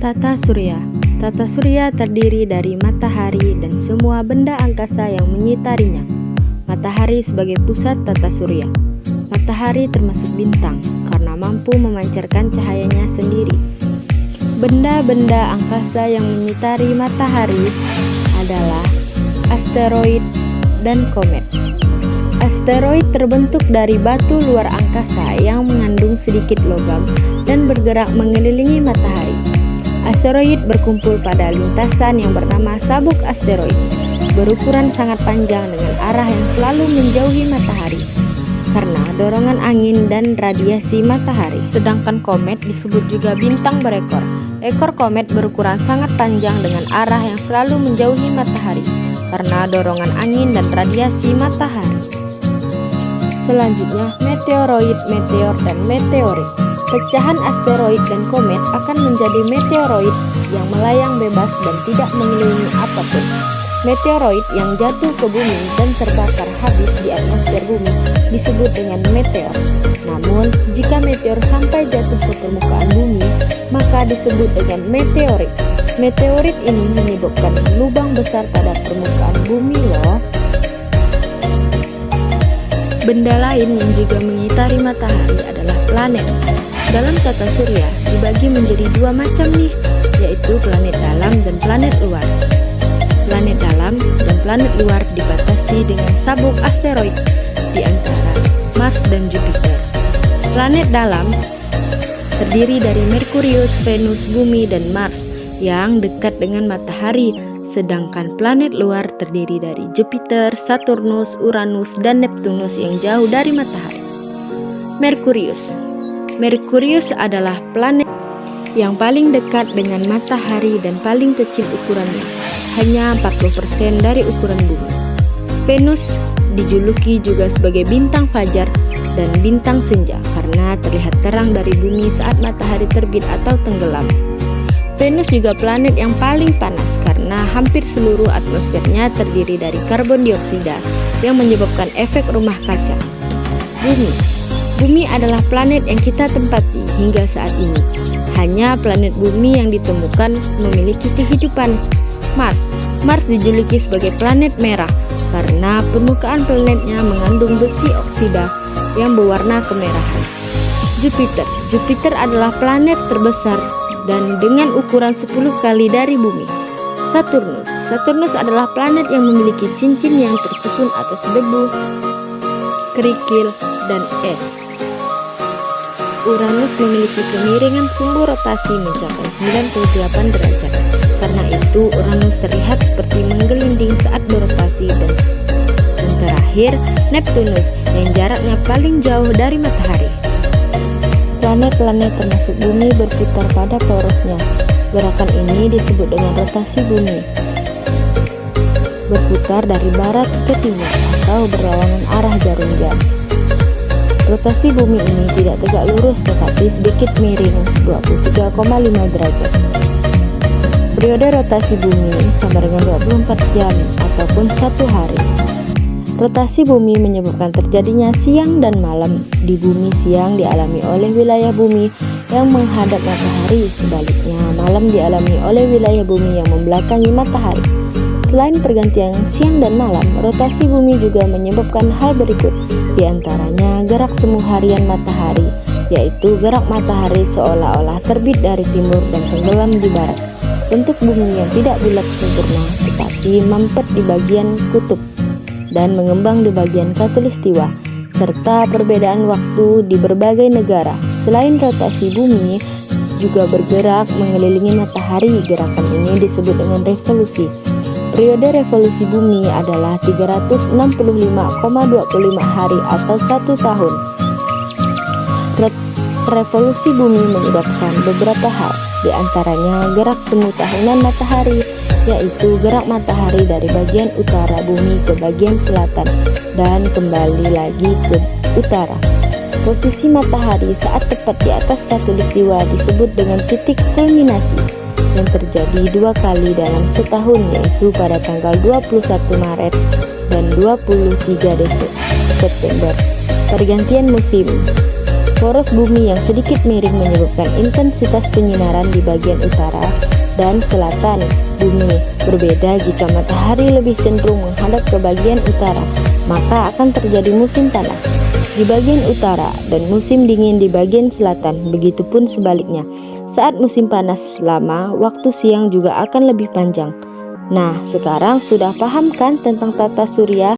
Tata surya. Tata surya terdiri dari matahari dan semua benda angkasa yang menyitarinya. Matahari sebagai pusat tata surya. Matahari termasuk bintang karena mampu memancarkan cahayanya sendiri. Benda-benda angkasa yang menyitari matahari adalah asteroid dan komet. Asteroid terbentuk dari batu luar angkasa yang mengandung sedikit logam dan bergerak mengelilingi matahari. Asteroid berkumpul pada lintasan yang bernama sabuk asteroid, berukuran sangat panjang dengan arah yang selalu menjauhi matahari karena dorongan angin dan radiasi matahari. Sedangkan komet disebut juga bintang berekor. Ekor komet berukuran sangat panjang dengan arah yang selalu menjauhi matahari karena dorongan angin dan radiasi matahari. Selanjutnya, meteoroid, meteor, dan meteorit. Pecahan asteroid dan komet akan menjadi meteoroid yang melayang bebas dan tidak mengelilingi apapun. Meteoroid yang jatuh ke bumi dan terbakar habis di atmosfer bumi disebut dengan meteor. Namun, jika meteor sampai jatuh ke permukaan bumi, maka disebut dengan meteorit. Meteorit ini menyebabkan lubang besar pada permukaan bumi loh. Benda lain yang juga mengitari matahari adalah planet. Dalam tata surya dibagi menjadi dua macam nih, yaitu planet dalam dan planet luar. Planet dalam dan planet luar dibatasi dengan sabuk asteroid di antara Mars dan Jupiter. Planet dalam terdiri dari Merkurius, Venus, Bumi, dan Mars yang dekat dengan matahari, sedangkan planet luar terdiri dari Jupiter, Saturnus, Uranus, dan Neptunus yang jauh dari matahari. Merkurius adalah planet yang paling dekat dengan matahari dan paling kecil ukurannya, hanya 40% dari ukuran bumi. Venus dijuluki juga sebagai bintang fajar dan bintang senja karena terlihat terang dari bumi saat matahari terbit atau tenggelam. Venus juga planet yang paling panas karena hampir seluruh atmosfernya terdiri dari karbon dioksida yang menyebabkan efek rumah kaca. Bumi adalah planet yang kita tempati hingga saat ini. Hanya planet Bumi yang ditemukan memiliki kehidupan. Mars dijuluki sebagai planet merah karena permukaan planetnya mengandung besi oksida yang berwarna kemerahan. Jupiter adalah planet terbesar dan dengan ukuran 10 kali dari Bumi. Saturnus adalah planet yang memiliki cincin yang tersusun atas debu, kerikil, dan es. Uranus memiliki kemiringan sumbu rotasi mencapai 98 derajat. Karena itu, Uranus terlihat seperti menggelinding saat berotasi dan terakhir, Neptunus yang jaraknya paling jauh dari matahari. Planet-planet termasuk Bumi berputar pada porosnya. Gerakan ini disebut dengan rotasi Bumi. Berputar dari barat ke timur atau berlawanan arah jarum jam. Rotasi bumi ini tidak tegak lurus tetapi sedikit miring 23,5 derajat. Periode rotasi bumi sama dengan 24 jam ataupun 1 hari. Rotasi bumi menyebabkan terjadinya siang dan malam. Di bumi siang dialami oleh wilayah bumi yang menghadap matahari, sebaliknya malam dialami oleh wilayah bumi yang membelakangi matahari. Selain pergantian siang dan malam, rotasi bumi juga menyebabkan hal berikut, di antaranya gerak semu harian matahari, yaitu gerak matahari seolah-olah terbit dari timur dan tenggelam di barat. Bentuk bumi yang tidak bulat sempurna, tetapi mampet di bagian kutub dan mengembang di bagian khatulistiwa, serta perbedaan waktu di berbagai negara. Selain rotasi bumi juga bergerak mengelilingi matahari, gerakan ini disebut dengan revolusi. Periode revolusi bumi adalah 365,25 hari atau 1 tahun. Revolusi bumi menyebabkan beberapa hal, di antaranya gerak semu tahunan matahari, yaitu gerak matahari dari bagian utara bumi ke bagian selatan dan kembali lagi ke utara. posisi matahari saat tepat di atas khatulistiwa disebut dengan titik kulminasi yang terjadi 2 kali dalam setahun, yaitu pada tanggal 21 Maret dan 23 September. Pergantian musim. Poros bumi yang sedikit miring menyebabkan intensitas penyinaran di bagian utara dan selatan bumi berbeda. Jika matahari lebih cenderung menghadap ke bagian utara, maka akan terjadi musim panas di bagian utara dan musim dingin di bagian selatan. Begitupun sebaliknya. Saat musim panas lama, waktu siang juga akan lebih panjang. Nah, sekarang sudah paham kan tentang tata surya?